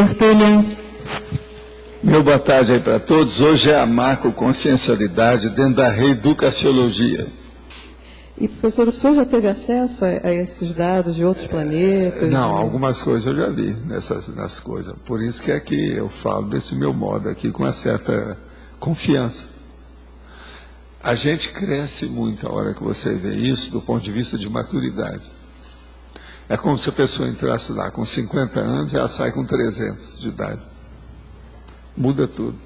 Tertúlia. Meu boa tarde aí para todos. Hoje é a macroconsciencialidade dentro da reeducaciologia. E, professor, o senhor já teve acesso a esses dados de outros planetas? Não, algumas coisas eu já vi nas coisas. Por isso que aqui eu falo desse meu modo aqui com uma certa confiança. A gente cresce muito a hora que você vê isso do ponto de vista de maturidade. É como se a pessoa entrasse lá com 50 anos e ela sai com 300 de idade. Muda tudo.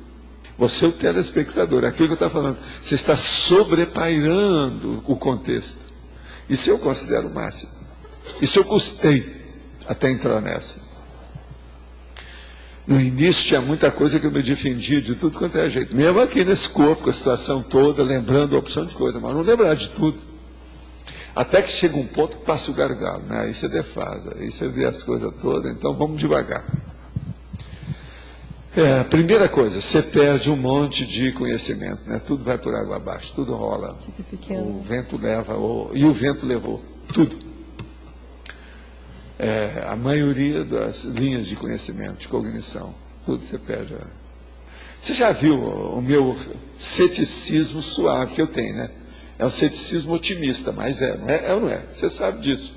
Você é o telespectador, aquilo que eu estou falando. Você está sobrepairando o contexto. Isso eu considero o máximo. Isso eu custei até entrar nessa. No início tinha muita coisa que eu me defendia de tudo quanto é jeito. Mesmo aqui nesse corpo, com a situação toda, lembrando a opção de coisa, mas não lembrar de tudo. Até que chega um ponto que passa o gargalo, né? Aí você defasa, aí você vê as coisas todas, então vamos devagar. A primeira coisa, você perde um monte de conhecimento, né? Tudo vai por água abaixo, tudo rola. O vento leva, e o vento levou, tudo. A maioria das linhas de conhecimento, de cognição, tudo você perde. Você já viu o meu ceticismo suave que eu tenho, né? É um ceticismo otimista, mas não é ou não é? Você sabe disso.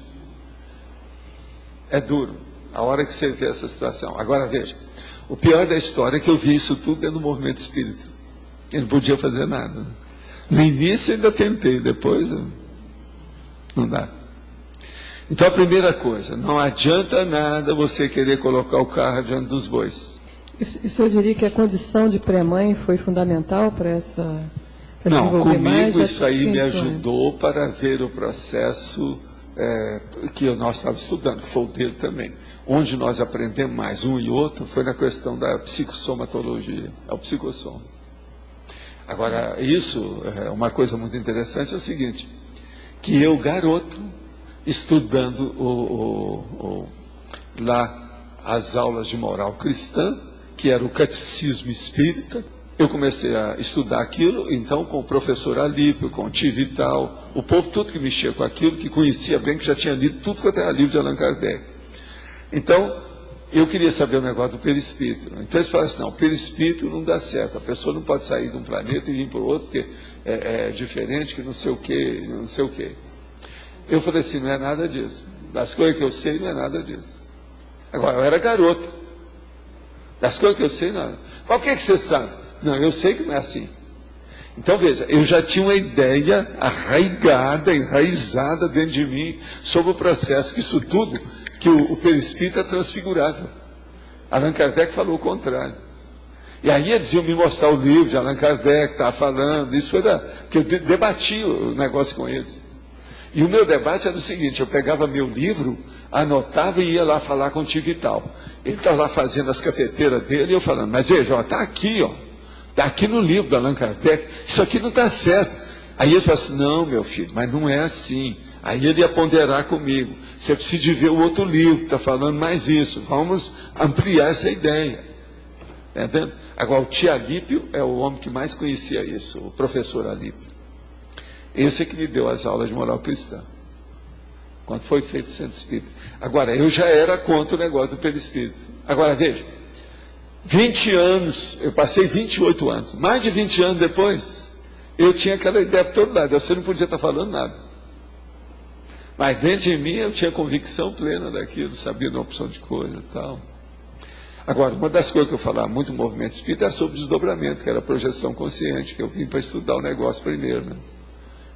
É duro, a hora que você vê essa situação. Agora veja. O pior da história é que eu vi isso tudo dentro do movimento espírita. Eu não podia fazer nada. No início ainda tentei, depois não dá. Então a primeira coisa, não adianta nada você querer colocar o carro diante dos bois. Isso o senhor diria que a condição de pré-mãe foi fundamental para essa... Não, comigo isso aí me ajudou para ver o processo que nós estávamos estudando, que foi o dele também. Onde nós aprendemos mais um e outro foi na questão da psicossomatologia, é o psicossoma. Agora, isso é uma coisa muito interessante, é o seguinte, que eu, garoto, estudando lá as aulas de moral cristã, que era o catecismo espírita, eu comecei a estudar aquilo, então com o professor Alípio, com o Tio Vital, o povo tudo que mexia com aquilo, que conhecia bem, que já tinha lido tudo quanto era livro de Allan Kardec. Então, eu queria saber o negócio do perispírito. Então eles falaram assim, não, o perispírito não dá certo, a pessoa não pode sair de um planeta e vir para o outro, porque é diferente, que não sei o quê, não sei o quê. Eu falei assim, não é nada disso. Das coisas que eu sei, não é nada disso. Agora, eu era garoto. Das coisas que eu sei, não. Mas o que você sabe? Não, eu sei que não é assim. Então, veja, eu já tinha uma ideia arraigada, enraizada dentro de mim, sobre o processo, que isso tudo... que o perispírito é transfigurável. Allan Kardec falou o contrário. E aí eles iam me mostrar o livro de Allan Kardec, que estava falando, isso foi que eu debati o negócio com eles. E o meu debate era o seguinte, eu pegava meu livro, anotava e ia lá falar com o Tio Vital. Ele estava lá fazendo as cafeteiras dele, e eu falando, mas veja, está aqui, está aqui no livro do Allan Kardec, isso aqui não está certo. Aí ele falou assim, não, meu filho, mas não é assim. Aí ele ia ponderar comigo. Você precisa de ver o outro livro que está falando mais isso. Vamos ampliar essa ideia. Está entendendo? Agora, o tio Alípio é o homem que mais conhecia isso, o professor Alípio. Esse é que me deu as aulas de moral cristã. Quando foi feito o centro espírita. Agora, eu já era contra o negócio do perispírito. Agora, veja. 20 anos, eu passei 28 anos. Mais de 20 anos depois, eu tinha aquela ideia por todo lado. Você não podia estar falando nada. Mas dentro de mim eu tinha convicção plena daquilo, sabia da opção de coisa e tal. Agora, uma das coisas que eu falava muito no movimento espírita é sobre desdobramento, que era a projeção consciente, que eu vim para estudar o negócio primeiro, né?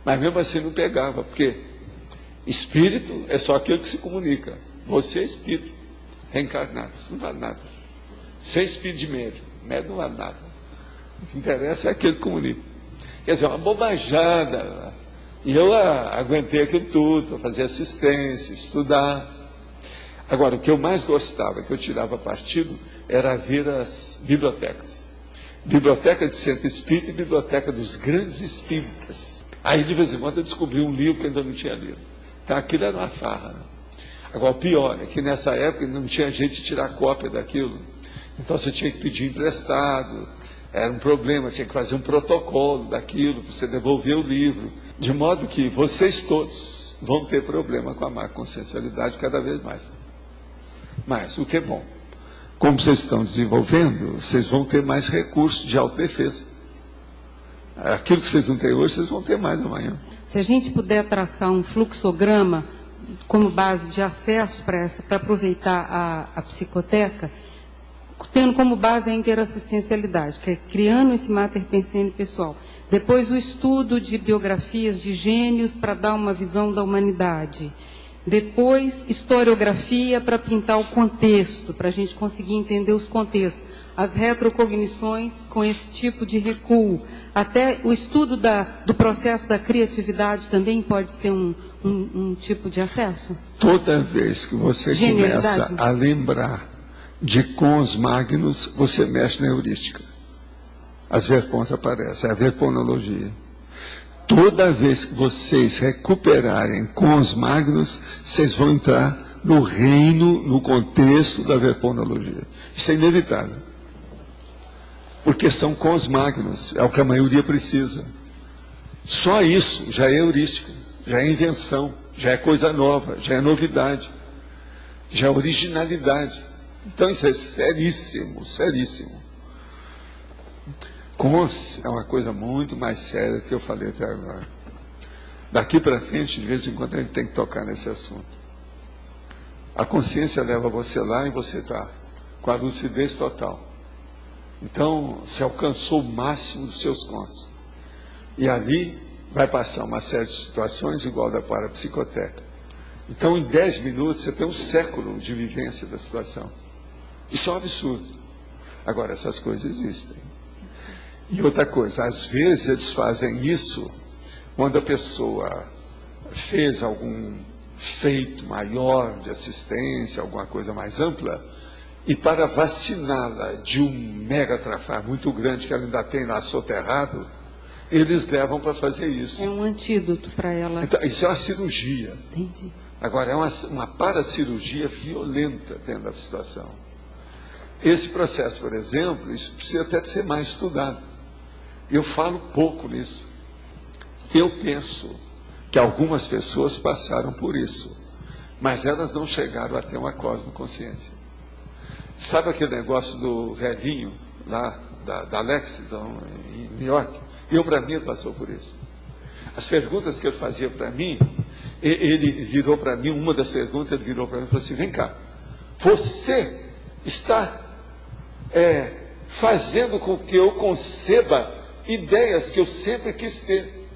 Mas mesmo assim não pegava, porque espírito é só aquele que se comunica. Você é espírito, reencarnado, isso não vale nada. Você é espírito de médium, médium não vale nada. O que interessa é aquele que comunica. Quer dizer, uma bobajada. E eu aguentei aquilo tudo, fazer assistência, estudar. Agora, o que eu mais gostava, que eu tirava partido, era ver as bibliotecas. Biblioteca de Centro Espírita e Biblioteca dos Grandes Espíritas. Aí, de vez em quando, eu descobri um livro que ainda não tinha lido. Então, aquilo era uma farra. Né? Agora, o pior é que nessa época não tinha jeito de tirar cópia daquilo. Então, você tinha que pedir emprestado. Era um problema, tinha que fazer um protocolo daquilo, para você devolver o livro. De modo que vocês todos vão ter problema com a macroconsciencialidade cada vez mais. Mas, o que é bom? como vocês estão desenvolvendo, vocês vão ter mais recursos de autodefesa. Aquilo que vocês não têm hoje, vocês vão ter mais amanhã. Se a gente puder traçar um fluxograma como base de acesso para aproveitar a psicoteca, tendo como base a interassistencialidade, que é criando esse mater pensene pessoal. Depois o estudo de biografias de gênios para dar uma visão da humanidade. Depois, historiografia para pintar o contexto, para a gente conseguir entender os contextos. As retrocognições com esse tipo de recuo. Até o estudo do processo da criatividade também pode ser um tipo de acesso? Toda vez que você começa a lembrar de cons magnos, você mexe na heurística. As verpons aparecem, a verponologia. Toda vez que vocês recuperarem cons magnos, vocês vão entrar no reino, no contexto da verponologia. Isso é inevitável. Porque são cons magnos, é o que a maioria precisa. Só isso já é heurística, já é invenção, já é coisa nova, já é novidade, já é originalidade. Então isso é seríssimo, seríssimo. Cons é uma coisa muito mais séria do que eu falei até agora. Daqui para frente, de vez em quando, a gente tem que tocar nesse assunto. A consciência leva você lá e você está com a lucidez total. Então, você alcançou o máximo dos seus cons. E ali vai passar uma série de situações igual da parapsicoteca. Então, em 10 minutos, você tem um século de vivência da situação. Isso é um absurdo. Agora, essas coisas existem. E outra coisa, às vezes eles fazem isso quando a pessoa fez algum feito maior de assistência, alguma coisa mais ampla, e para vaciná-la de um mega trafar muito grande que ela ainda tem lá soterrado, eles levam para fazer isso. É um antídoto para ela. Então, isso é uma cirurgia. Entendi. Agora, é uma paracirurgia violenta dentro da situação. Esse processo, por exemplo, isso precisa até de ser mais estudado. Eu falo pouco nisso. Eu penso que algumas pessoas passaram por isso, mas elas não chegaram a ter uma cosmoconsciência. Sabe aquele negócio do velhinho lá, da Lexington, em New York? Para mim, ele passou por isso. As perguntas que ele fazia para mim, ele virou para mim, uma das perguntas, ele virou para mim e falou assim: vem cá, você está fazendo com que eu conceba ideias que eu sempre quis ter.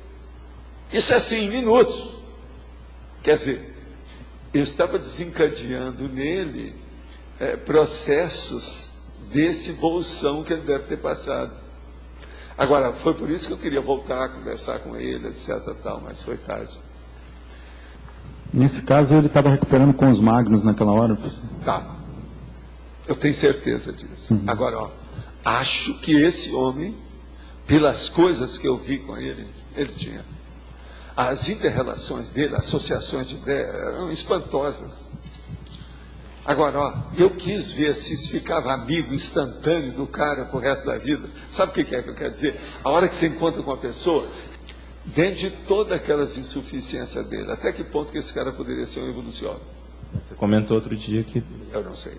Isso é assim, em minutos. Quer dizer, eu estava desencadeando nele processos desse bolsão que ele deve ter passado. Agora, foi por isso que eu queria voltar a conversar com ele, etc. Tal, mas foi tarde. Nesse caso, ele estava recuperando com os magnos naquela hora? Tá. Eu tenho certeza disso. Uhum. Agora, acho que esse homem, pelas coisas que eu vi com ele, ele tinha. As inter-relações dele, associações de ideias, eram espantosas. Agora, eu quis ver se ficava amigo instantâneo do cara pro resto da vida. Sabe o que é que eu quero dizer? A hora que você encontra com uma pessoa, dentro de todas aquelas insuficiências dele, até que ponto que esse cara poderia ser um evolucionário? Você comentou outro dia que... Eu não sei.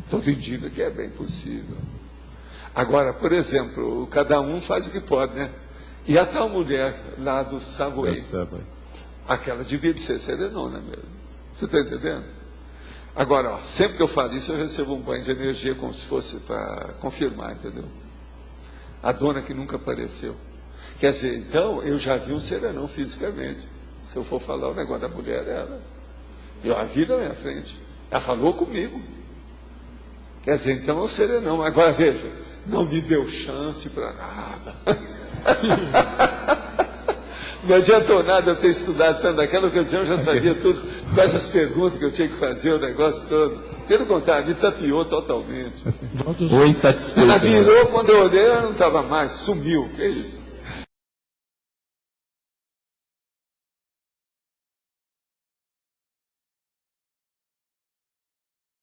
Tudo indica que é bem possível. Agora, por exemplo, cada um faz o que pode, né? E a tal mulher lá do Subway, aquela devia de ser serenona mesmo. Você está entendendo? Agora, sempre que eu falo isso, eu recebo um banho de energia como se fosse para confirmar, entendeu? A dona que nunca apareceu. Quer dizer, então, eu já vi um serenão fisicamente. Se eu for falar o negócio da mulher, eu a vi na minha frente. Ela falou comigo. Quer dizer, então é um serenão. Agora, veja, não me deu chance para nada. Não adiantou nada eu ter estudado tanto naquela ocasião, eu já sabia tudo, quais as perguntas que eu tinha que fazer, o negócio todo. Pelo contrário, me tapiou totalmente. Ou insatisfeito. Ela virou, quando eu olhei, ela não estava mais, sumiu. Que é isso?